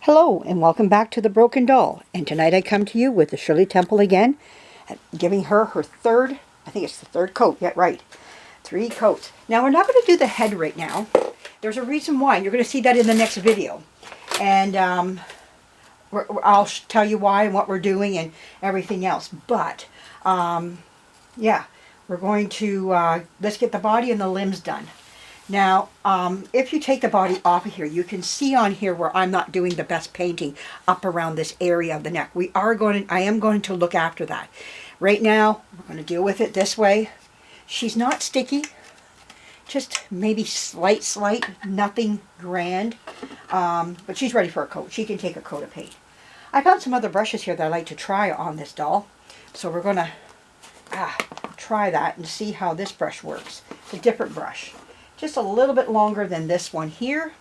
Hello and welcome back to The Broken Doll, and tonight I come to you with the Shirley Temple again, giving her third, I think it's the third coat, yeah right, 3 coats. Now we're not going to do the head right now. There's a reason why, and you're going to see that in the next video, and I'll tell you why and what we're doing and everything else, but yeah, we're going to, let's get the body and the limbs done. Now, if you take the body off of here, you can see on here where I'm not doing the best painting up around this area of the neck. I am going to look after that. Right now, we're going to deal with it this way. She's not sticky, just maybe slight, nothing grand. But she's ready for a coat. She can take a coat of paint. I found some other brushes here that I like to try on this doll. So we're going to try that and see how this brush works. It's a different brush. Just a little bit longer than this one here.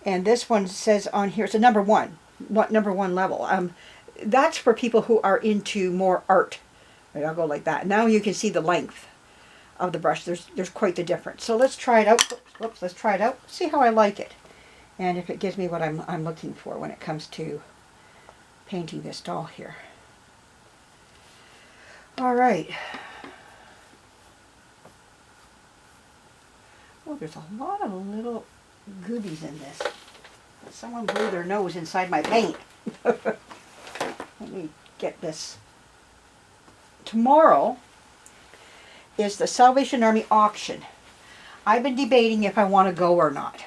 And this one says on here, it's a number 1 level. That's for people who are into more art. Right, I'll go like that. Now you can see the length of the brush. There's quite the difference. So let's try it out. Whoops, let's try it out. See how I like it. And if it gives me what I'm looking for when it comes to painting this doll here. All right. Oh, there's a lot of little goobies in this. Someone blew their nose inside my paint. Let me get this. Tomorrow is the Salvation Army auction. I've been debating if I want to go or not.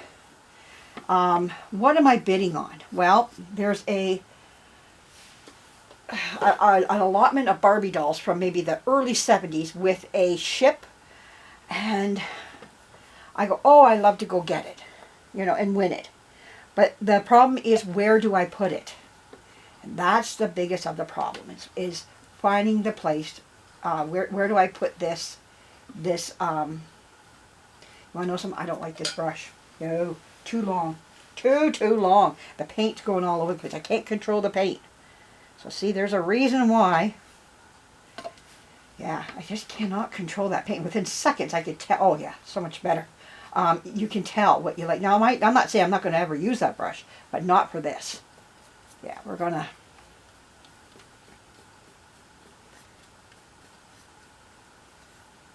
What am I bidding on? Well, there's an allotment of Barbie dolls from maybe the early 70s with a ship, and I go, oh, I love to go get it, you know, and win it. But the problem is, where do I put it? And that's the biggest of the problem, is finding the place. Where do I put this? You want to know something? I don't like this brush. No, too long. Too long. The paint's going all over the place. I can't control the paint. So see, there's a reason why. Yeah, I just cannot control that paint. Within seconds, I could tell. Oh, yeah, so much better. You can tell what you like. Now, I'm not saying I'm not going to ever use that brush, but not for this. Yeah, we're going to...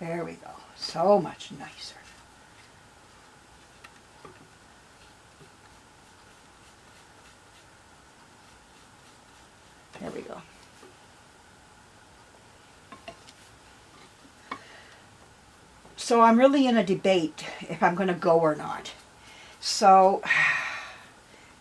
There we go. So much nicer. There we go. So I'm really in a debate if I'm going to go or not. So,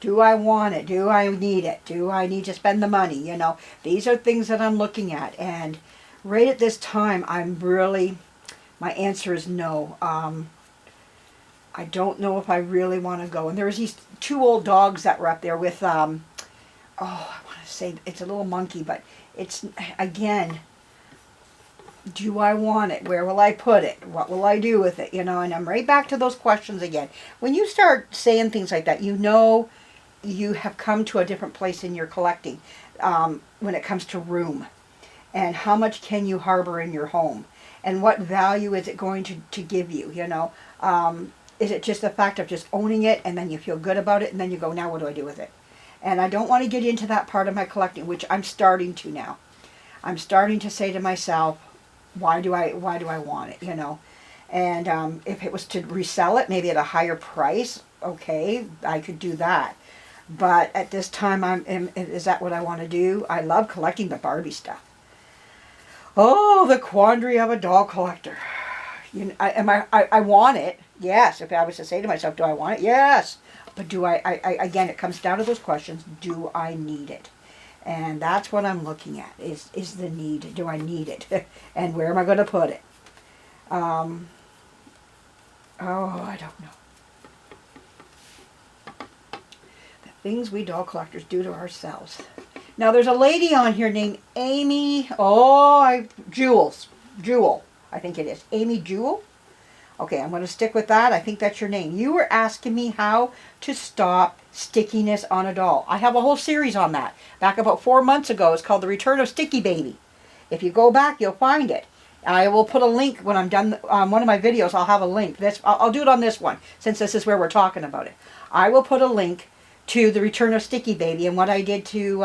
do I want it? Do I need it? Do I need to spend the money? You know, these are things that I'm looking at. And right at this time, my answer is no. I don't know if I really want to go. And there was these 2 old dogs that were up there with, I want to say, it's a little monkey, but it's, again... Do I want it? Where will I put it? What will I do with it? You know, and I'm right back to those questions again. When you start saying things like that, you know you have come to a different place in your collecting when it comes to room. And how much can you harbor in your home? And what value is it going to give you, you know? Is it just the fact of just owning it and then you feel good about it and then you go, now what do I do with it? And I don't want to get into that part of my collecting, which I'm starting to now. I'm starting to say to myself, why do I want it, you know? And if it was to resell it, maybe at a higher price, okay, I could do that. But at this time, is that what I want to do? I love collecting the Barbie stuff. Oh, the quandary of a doll collector. You know, I want it, yes. If I was to say to myself, do I want it? Yes. But do I again, it comes down to those questions. Do I need it? And that's what I'm looking at, is the need. Do I need it? And where am I going to put it? Oh, I don't know. The things we doll collectors do to ourselves. Now, there's a lady on here named Amy, Jewel, I think it is. Amy Jewel? Okay, I'm going to stick with that. I think that's your name. You were asking me how to stop stickiness on a doll. I have a whole series on that. Back about 4 months ago. It's called The Return of Sticky Baby. If you go back, you'll find it. I will put a link when I'm done on one of my videos. I'll have a link. I'll do it on this one, since this is where we're talking about it. I will put a link to the return of Sticky Baby and what I did to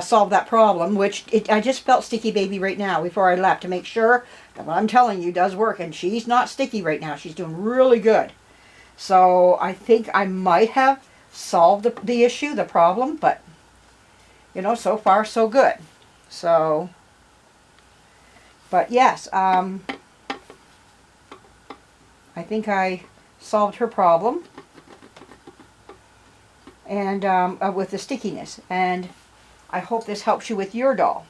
solve that problem, which I just felt Sticky Baby right now before I left to make sure that what I'm telling you does work. And she's not sticky right now. She's doing really good. So I think I might have solved the issue, the problem, but, you know, so far so good. So, but yes, I think I solved her problem, and with the stickiness, and I hope this helps you with your doll.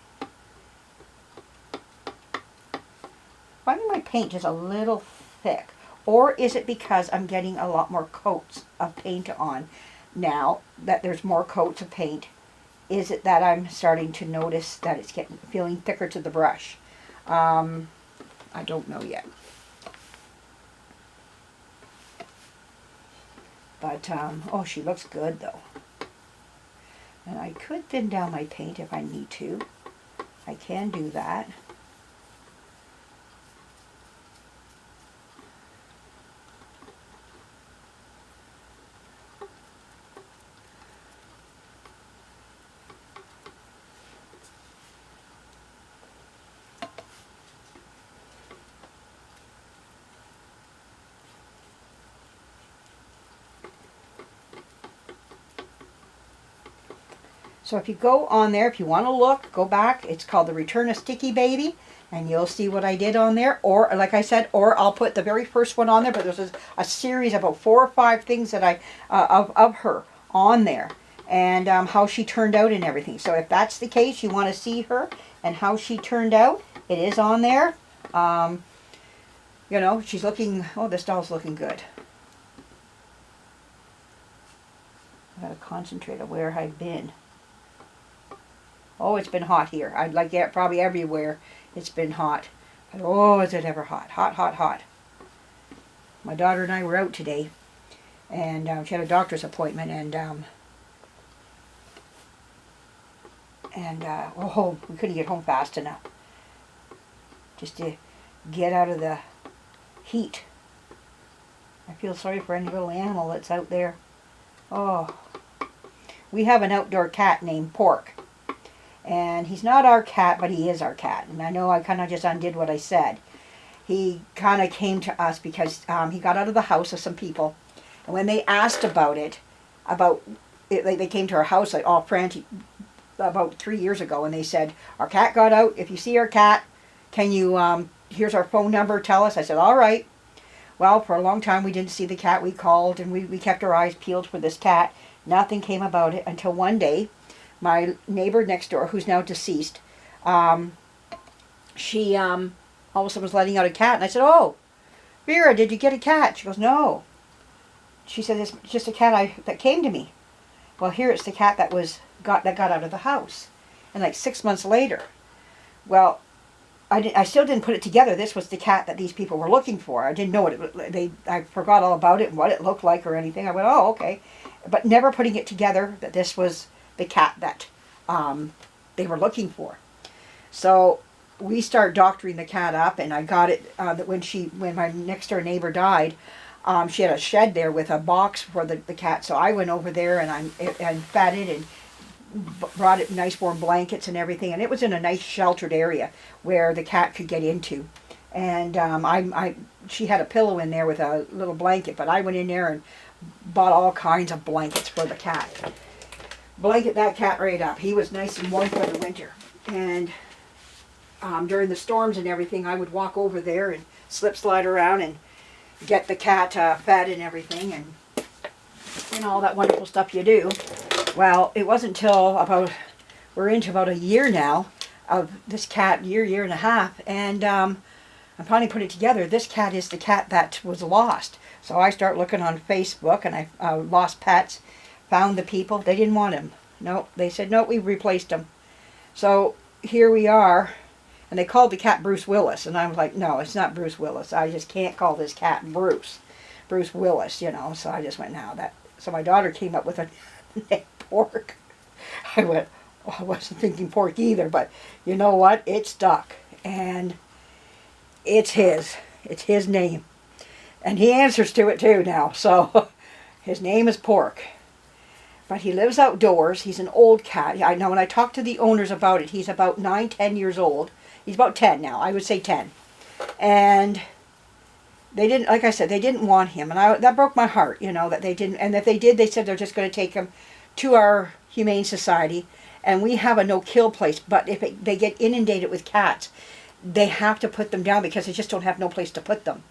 Finding my paint just a little thick, or is it because I'm getting a lot more coats of paint on now that there's more coats of paint? Is it that I'm starting to notice that it's feeling thicker to the brush? I don't know yet. But, oh, she looks good, though. And I could thin down my paint if I need to. I can do that. So if you go on there, if you want to look, go back. It's called The Return of Sticky Baby, and you'll see what I did on there. Or, like I said, or I'll put the very first one on there, but there's a series of about 4 or 5 things that I, of her on there, and how she turned out and everything. So if that's the case, you want to see her and how she turned out, it is on there. You know, she's looking, oh, this doll's looking good. I've got to concentrate on where I've been. Oh, it's been hot here. I'd like it probably everywhere. It's been hot. But oh, is it ever hot. Hot, hot, hot. My daughter and I were out today. And she had a doctor's appointment. And oh, we couldn't get home fast enough. Just to get out of the heat. I feel sorry for any little animal that's out there. Oh. We have an outdoor cat named Pork. And he's not our cat, but he is our cat. And I know I kind of just undid what I said. He kind of came to us because he got out of the house of some people. And when they asked about it, they came to our house like all frantic about 3 years ago. And they said, our cat got out. If you see our cat, can you, here's our phone number, tell us. I said, all right. Well, for a long time we didn't see the cat. We called and we kept our eyes peeled for this cat. Nothing came about it until one day, my neighbor next door, who's now deceased, she all of a sudden was letting out a cat. And I said, oh, Vera, did you get a cat? She goes, no. She said, it's just a cat that came to me. Well, here it's the cat that got out of the house. And like 6 months later, well, I still didn't put it together. This was the cat that these people were looking for. I didn't know what I forgot all about it and what it looked like or anything. I went, oh, okay. But never putting it together that this was the cat that they were looking for. So we start doctoring the cat up, and I got it that when my next door neighbor died, she had a shed there with a box for the cat. So I went over there and I fed it and brought it nice warm blankets and everything, and it was in a nice sheltered area where the cat could get into. And she had a pillow in there with a little blanket, but I went in there and bought all kinds of blankets for the cat. Blanket that cat right up. He was nice and warm for the winter. And during the storms and everything, I would walk over there and slide around and get the cat fed and everything, and all that wonderful stuff you do. Well, it wasn't until we're into about a year now of this cat, year and a half, and I finally put it together. This cat is the cat that was lost. So I start looking on Facebook, and I lost pets. Found the people. They didn't want him. No, they said, no, we replaced him. So here we are. And they called the cat Bruce Willis. And I was like, no, it's not Bruce Willis. I just can't call this cat Bruce Willis, you know. So I just went, no, that. So my daughter came up with a name, Pork. I went, oh, I wasn't thinking Pork either. But you know what? It stuck. And it's his. It's his name. And he answers to it too now. So His name is Pork. But he lives outdoors. He's an old cat. I know when I talked to the owners about it, he's about 9, 10 years old. He's about 10 now. I would say 10. And they didn't, like I said, they didn't want him. And that broke my heart, you know, that they didn't. And if they did, they said they're just going to take him to our Humane Society. And we have a no-kill place. But if they get inundated with cats, they have to put them down because they just don't have no place to put them.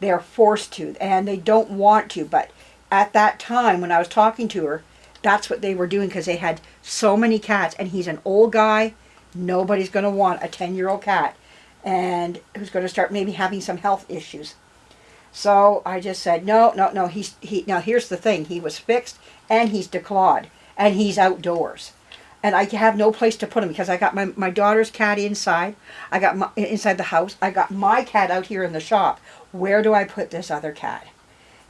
They are forced to. And they don't want to. But at that time, when I was talking to her, that's what they were doing because they had so many cats. And he's an old guy. Nobody's going to want a 10-year-old cat. And who's going to start maybe having some health issues. So I just said, no. Now here's the thing. He was fixed and he's declawed. And he's outdoors. And I have no place to put him because I got my daughter's cat inside. I got inside the house. I got my cat out here in the shop. Where do I put this other cat?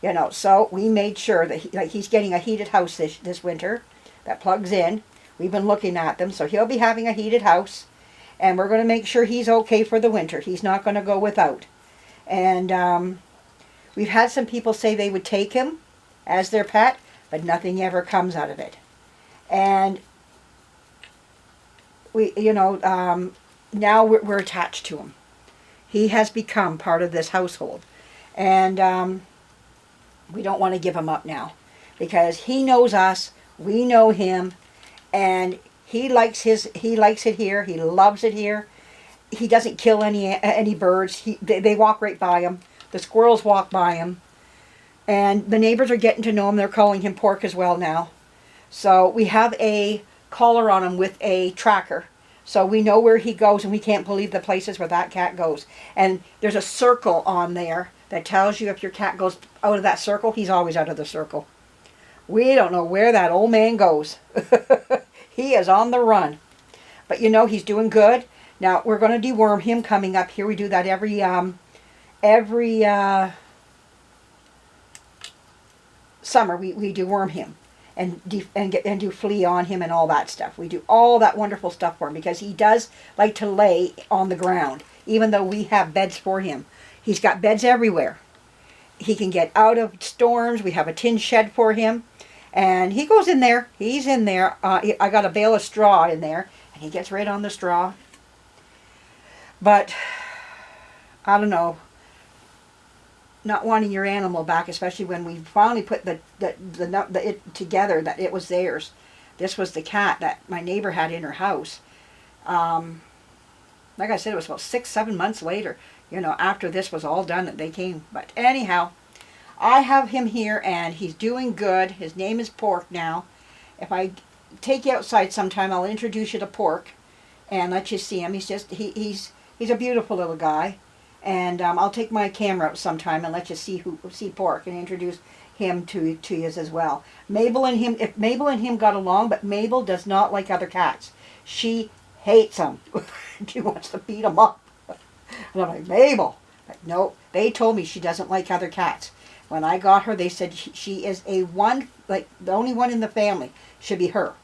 You know, so we made sure that he's getting a heated house this winter that plugs in. We've been looking at them, so he'll be having a heated house. And we're going to make sure he's okay for the winter. He's not going to go without. And we've had some people say they would take him as their pet, but nothing ever comes out of it. And we, you know, now we're attached to him. He has become part of this household. And we don't want to give him up now because he knows us, we know him, and he likes it here. He loves it here. He doesn't kill any birds. They walk right by him. The squirrels walk by him, and the neighbors are getting to know him. They're calling him Pork as well now. So we have a collar on him with a tracker, so we know where he goes, and we can't believe the places where that cat goes. And there's a circle on there that tells you if your cat goes out of that circle, he's always out of the circle. We don't know where that old man goes. He is on the run. But you know, he's doing good. Now, we're going to deworm him coming up here. We do that every summer. We deworm him and do flea on him and all that stuff. We do all that wonderful stuff for him because he does like to lay on the ground, even though we have beds for him. He's got beds everywhere. He can get out of storms. We have a tin shed for him. And he goes in there. He's in there. I got a bale of straw in there. And he gets right on the straw. But, I don't know. Not wanting your animal back, especially when we finally put it together that it was theirs. This was the cat that my neighbor had in her house. Like I said, it was about 6-7 months later, you know, after this was all done that they came. But anyhow, I have him here and he's doing good. His name is Pork now. If I take you outside sometime, I'll introduce you to Pork and let you see him. He's just, he's a beautiful little guy. And I'll take my camera out sometime and let you see Pork and introduce him to you as well. Mabel and him got along, but Mabel does not like other cats. She hates them. She wants to beat them up. And I'm like, Mabel. Like, no, they told me she doesn't like other cats. When I got her, they said she is the only one in the family should be her.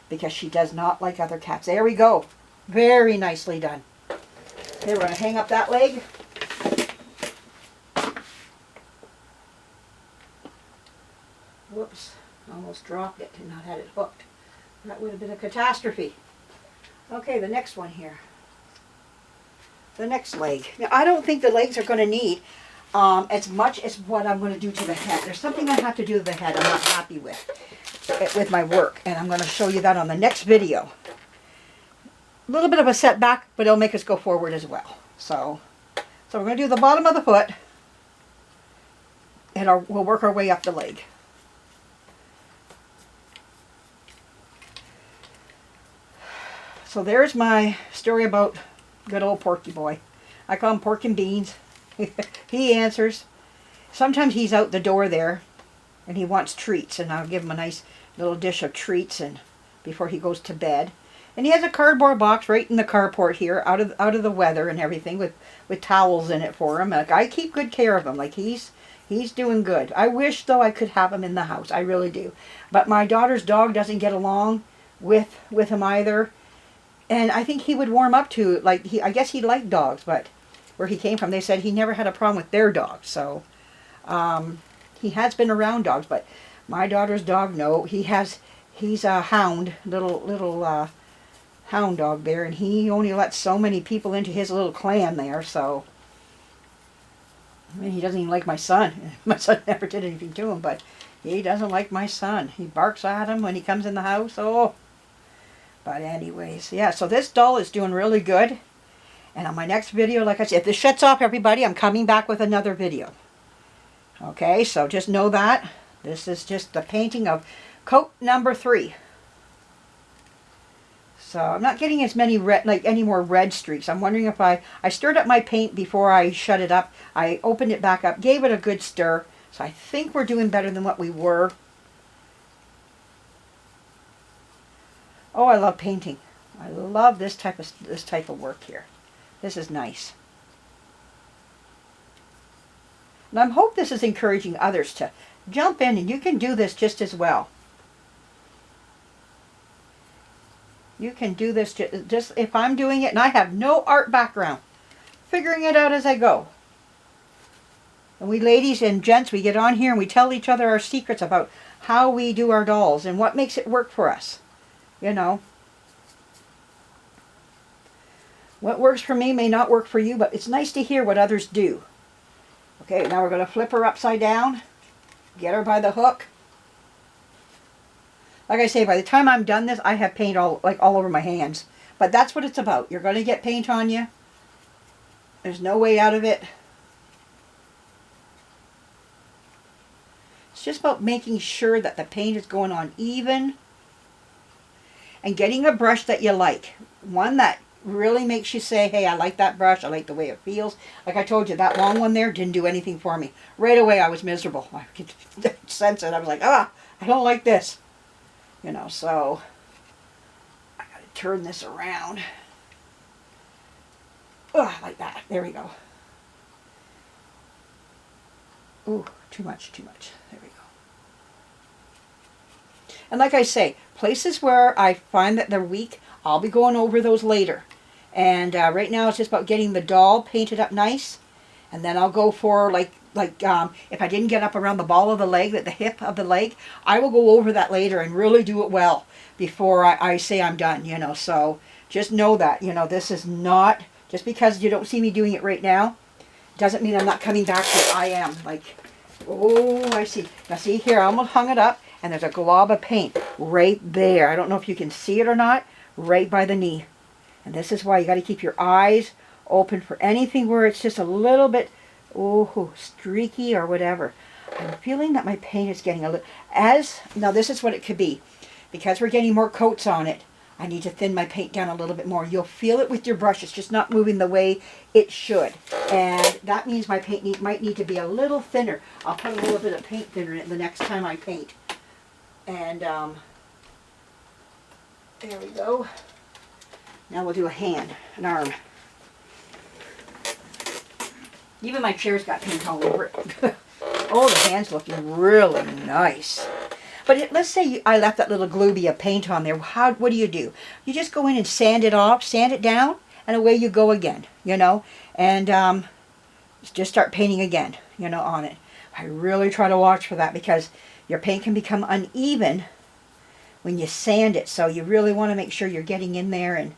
Because she does not like other cats. There we go. Very nicely done. Okay, we're going to hang up that leg. Whoops. Almost dropped it and not had it hooked. That would have been a catastrophe. Okay, the next one here. The next leg. Now, I don't think the legs are going to need as much as what I'm going to do to the head. There's something I have to do to the head I'm not happy with my work. And I'm going to show you that on the next video. A little bit of a setback, but it'll make us go forward as well. So we're going to do the bottom of the foot. And we'll work our way up the leg. So there's my story about good old Porky boy. I call him Pork and Beans. He answers. Sometimes he's out the door there and he wants treats, and I'll give him a nice little dish of treats and before he goes to bed. And he has a cardboard box right in the carport here, out of the weather and everything, with towels in it for him. Like, I keep good care of him. Like, he's doing good. I wish though I could have him in the house. I really do. But my daughter's dog doesn't get along with him either. And I think he would warm up to, like, I guess he liked dogs, but where he came from, they said he never had a problem with their dogs. So, he has been around dogs, but My daughter's dog, no, he's a hound, little hound dog there, and he only lets so many people into his little clan there, so. I mean, he doesn't even like my son. My son never did anything to him, but he doesn't like my son. He barks at him when he comes in the house, oh. But anyways, yeah, so this doll is doing really good. And on my next video, like I said, if this shuts off, everybody, I'm coming back with another video. Okay, so just know that. This is just the painting of coat number 3. So I'm not getting as many red, like any more red streaks. I'm wondering if I stirred up my paint before I shut it up. I opened it back up, gave it a good stir. So I think we're doing better than what we were. Oh, I love painting. I love this type of work here. This is nice. And I hope this is encouraging others to jump in, and you can do this just as well. You can do this just if I'm doing it and I have no art background. Figuring it out as I go. And we ladies and gents, we get on here and we tell each other our secrets about how we do our dolls and what makes it work for us. You know. What works for me may not work for you, but it's nice to hear what others do. Okay, now we're going to flip her upside down. Get her by the hook. Like I say, by the time I'm done this, I have paint all over my hands. But that's what it's about. You're going to get paint on you. There's no way out of it. It's just about making sure that the paint is going on even. And getting a brush that you like. One that really makes you say, hey, I like that brush. I like the way it feels. Like I told you, that long one there didn't do anything for me. Right away, I was miserable. I could sense it. I was like, I don't like this. You know, so I got to turn this around. Like that. There we go. Ooh, too much. There we go. And like I say, places where I find that they're weak, I'll be going over those later. And right now it's just about getting the doll painted up nice. And then I'll go for if I didn't get up around the ball of the leg, the hip of the leg, I will go over that later and really do it well before I say I'm done, you know. So just know that, you know, this is not, just because you don't see me doing it right now, doesn't mean I'm not coming back to it. I am. Like, oh, I see. Now see here, I almost hung it up, and there's a glob of paint right there. I don't know if you can see it or not, right by the knee. And this is why you got to keep your eyes open for anything where it's just a little bit, streaky or whatever. I'm feeling that my paint is getting a little, now this is what it could be. Because we're getting more coats on it, I need to thin my paint down a little bit more. You'll feel it with your brush. It's just not moving the way it should. And that means my paint might need to be a little thinner. I'll put a little bit of paint thinner in it the next time I paint. And there we go. Now we'll do a hand, an arm. Even my chair's got paint all over it. Oh, the hand's looking really nice. But let's say I left that little gloobie of paint on there. What do? You just go in and sand it off, sand it down, and away you go again, you know. And just start painting again, you know, on it. I really try to watch for that because your paint can become uneven when you sand it. So you really want to make sure you're getting in there and